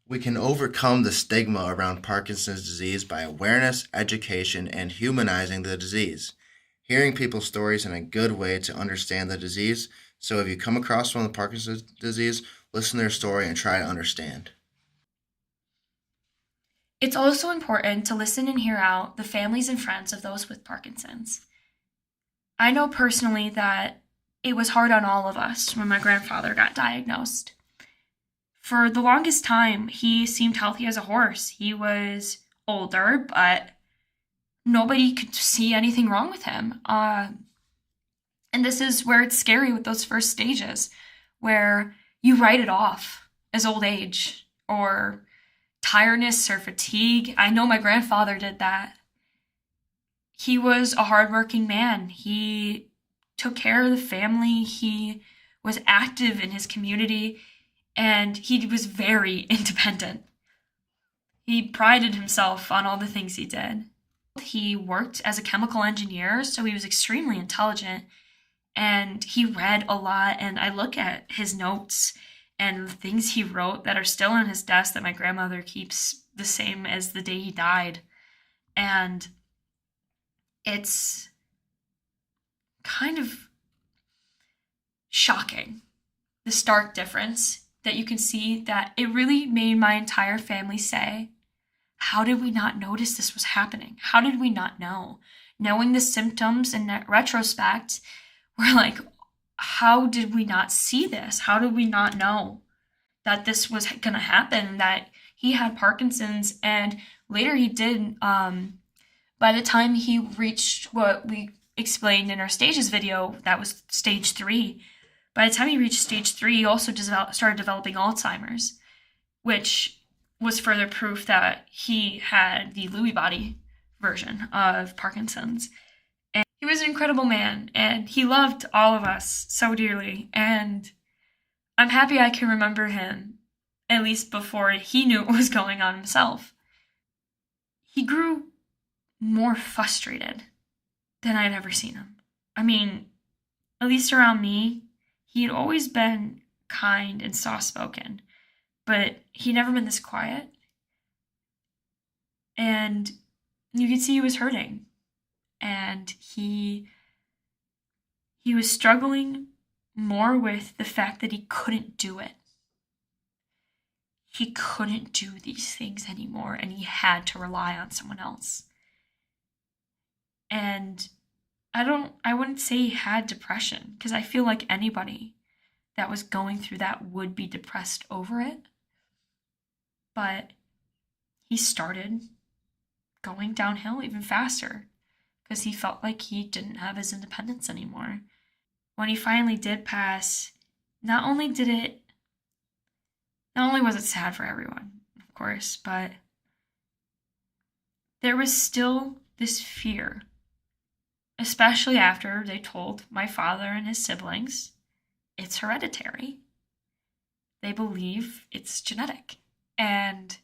We can overcome the stigma around Parkinson's disease by awareness, education, and humanizing the disease. Hearing people's stories is a good way to understand the disease. So if you come across someone with Parkinson's disease, listen to their story and try to understand. It's also important to listen and hear out the families and friends of those with Parkinson's. I know personally that it was hard on all of us when my grandfather got diagnosed. For the longest time, he seemed healthy as a horse. He was older, but nobody could see anything wrong with him. And this is where it's scary with those first stages, where you write it off as old age or tiredness or fatigue. I know my grandfather did that. He was a hardworking man. He took care of the family. He was active in his community, and he was very independent. He prided himself on all the things he did. He worked as a chemical engineer, so he was extremely intelligent, and he read a lot. And I look at his notes and the things he wrote that are still on his desk that my grandmother keeps the same as the day he died. And it's kind of shocking, the stark difference that you can see, that it really made my entire family say, how did we not notice this was happening? How did we not know? Knowing the symptoms in that retrospect, we're like, how did we not see this? How did we not know that this was going to happen, that he had Parkinson's? And later he did, by the time he reached what we explained in our stages video, that was stage 3. By the time he reached stage 3, he also started developing Alzheimer's, which was further proof that he had the Lewy body version of Parkinson's. And he was an incredible man, and he loved all of us so dearly. And I'm happy I can remember him, at least before he knew what was going on himself. He grew more frustrated than I'd ever seen him. I mean, at least around me, he had always been kind and soft-spoken, but he'd never been this quiet. And you could see he was hurting. And he was struggling more with the fact that he couldn't do it. He couldn't do these things anymore, and he had to rely on someone else. And I wouldn't say he had depression, because I feel like anybody that was going through that would be depressed over it. But he started going downhill even faster because he felt like he didn't have his independence anymore. When he finally did pass, not only was it sad for everyone, of course, but there was still this fear, especially after they told my father and his siblings it's hereditary. They believe it's genetic. And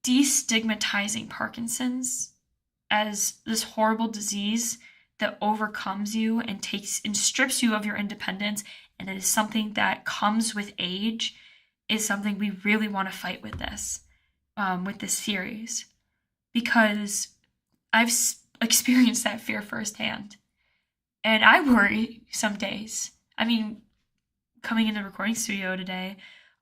destigmatizing Parkinson's as this horrible disease that overcomes you and takes and strips you of your independence, and it is something that comes with age, is something we really want to fight with this series, because I've experienced that fear firsthand. And I worry some days. I mean, coming in the recording studio today,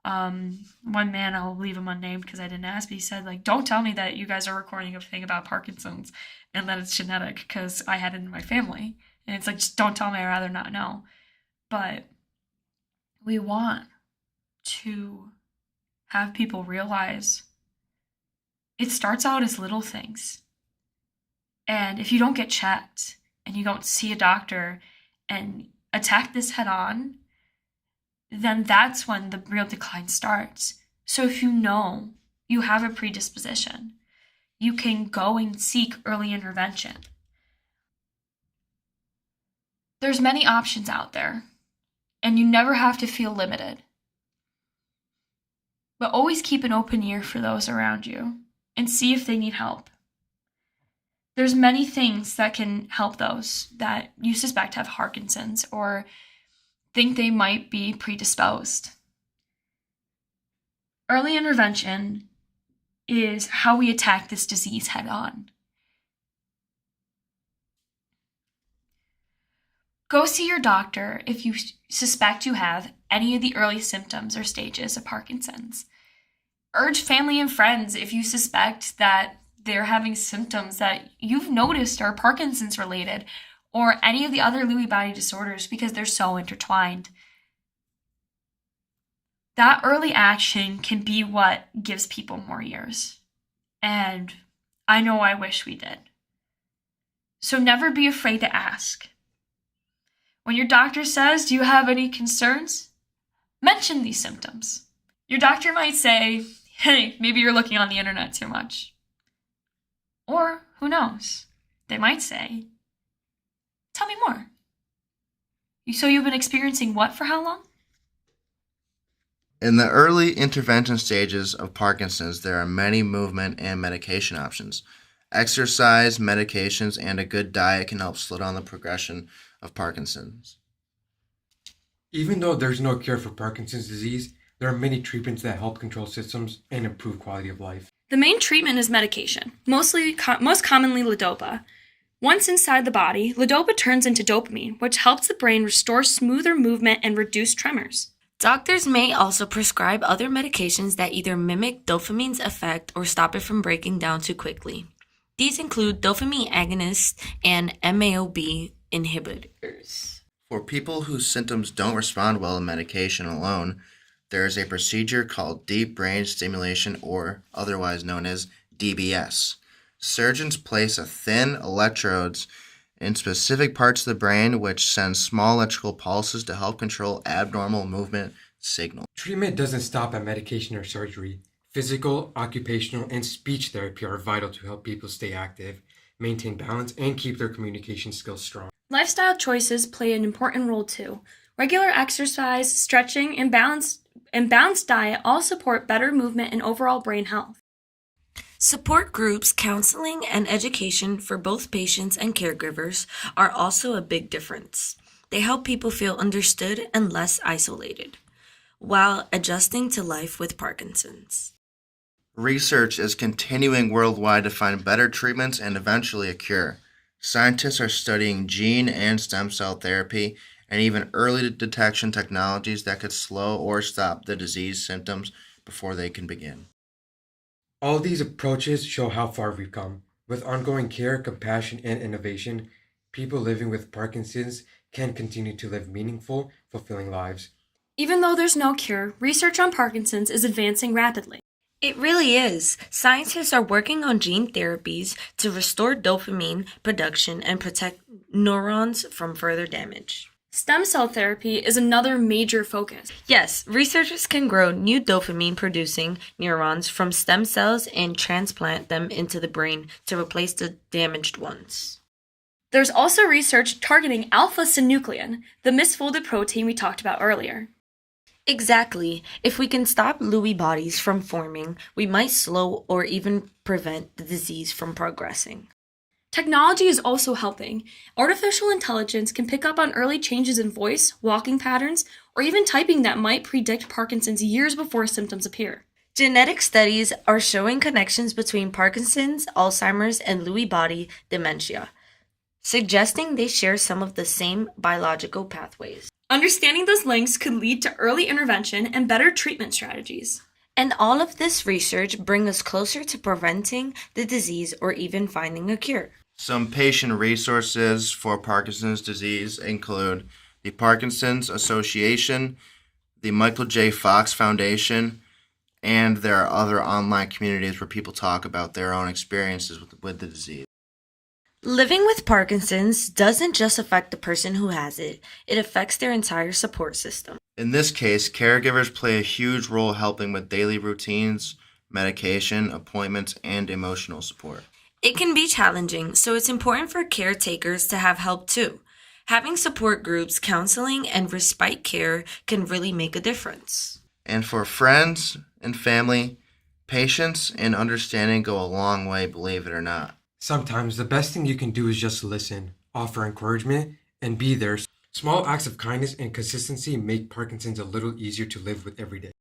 one man, I'll leave him unnamed because I didn't ask, but he said, like, don't tell me that you guys are recording a thing about Parkinson's and that it's genetic, because I had it in my family. And it's like, just don't tell me, I'd rather not know. But we want to have people realize it starts out as little things. And if you don't get checked and you don't see a doctor and attack this head on, then that's when the real decline starts. So if you know you have a predisposition, you can go and seek early intervention. There's many options out there, and you never have to feel limited. But always keep an open ear for those around you and see if they need help. There's many things that can help those that you suspect have Parkinson's or think they might be predisposed. Early intervention is how we attack this disease head on. Go see your doctor if you suspect you have any of the early symptoms or stages of Parkinson's. Urge family and friends if you suspect that they're having symptoms that you've noticed are Parkinson's related or any of the other Lewy body disorders because they're so intertwined. That early action can be what gives people more years. And I know I wish we did. So never be afraid to ask. When your doctor says, "Do you have any concerns?" mention these symptoms. Your doctor might say, "Hey, maybe you're looking on the internet too much." Or, who knows, they might say, "Tell me more. So you've been experiencing what for how long?" In the early intervention stages of Parkinson's, there are many movement and medication options. Exercise, medications, and a good diet can help slow down the progression of Parkinson's. Even though there's no cure for Parkinson's disease, there are many treatments that help control symptoms and improve quality of life. The main treatment is medication, most commonly levodopa. Once inside the body, levodopa turns into dopamine, which helps the brain restore smoother movement and reduce tremors. Doctors may also prescribe other medications that either mimic dopamine's effect or stop it from breaking down too quickly. These include dopamine agonists and MAOB inhibitors. For people whose symptoms don't respond well to medication alone, there is a procedure called deep brain stimulation, or otherwise known as DBS. Surgeons place a thin electrodes in specific parts of the brain which send small electrical pulses to help control abnormal movement signals. Treatment doesn't stop at medication or surgery. Physical, occupational, and speech therapy are vital to help people stay active, maintain balance, and keep their communication skills strong. Lifestyle choices play an important role too. Regular exercise, stretching, and balanced diet all support better movement and overall brain health. Support groups, counseling, and education for both patients and caregivers are also a big difference. They help people feel understood and less isolated, while adjusting to life with Parkinson's. Research is continuing worldwide to find better treatments and eventually a cure. Scientists are studying gene and stem cell therapy and even early detection technologies that could slow or stop the disease symptoms before they can begin. All these approaches show how far we've come. With ongoing care, compassion, and innovation, people living with Parkinson's can continue to live meaningful, fulfilling lives. Even though there's no cure, research on Parkinson's is advancing rapidly. It really is. Scientists are working on gene therapies to restore dopamine production and protect neurons from further damage. Stem cell therapy is another major focus. Yes, researchers can grow new dopamine-producing neurons from stem cells and transplant them into the brain to replace the damaged ones. There's also research targeting alpha-synuclein, the misfolded protein we talked about earlier. Exactly. If we can stop Lewy bodies from forming, we might slow or even prevent the disease from progressing. Technology is also helping. Artificial intelligence can pick up on early changes in voice, walking patterns, or even typing that might predict Parkinson's years before symptoms appear. Genetic studies are showing connections between Parkinson's, Alzheimer's, and Lewy body dementia, suggesting they share some of the same biological pathways. Understanding those links could lead to early intervention and better treatment strategies. And all of this research brings us closer to preventing the disease or even finding a cure. Some patient resources for Parkinson's disease include the Parkinson's Association, the Michael J. Fox Foundation, and there are other online communities where people talk about their own experiences with the disease. Living with Parkinson's doesn't just affect the person who has it, it affects their entire support system. In this case, caregivers play a huge role helping with daily routines, medication, appointments, and emotional support. It can be challenging, so it's important for caretakers to have help too. Having support groups, counseling, and respite care can really make a difference. And for friends and family, patience and understanding go a long way, believe it or not. Sometimes the best thing you can do is just listen, offer encouragement, and be there. Small acts of kindness and consistency make Parkinson's a little easier to live with every day.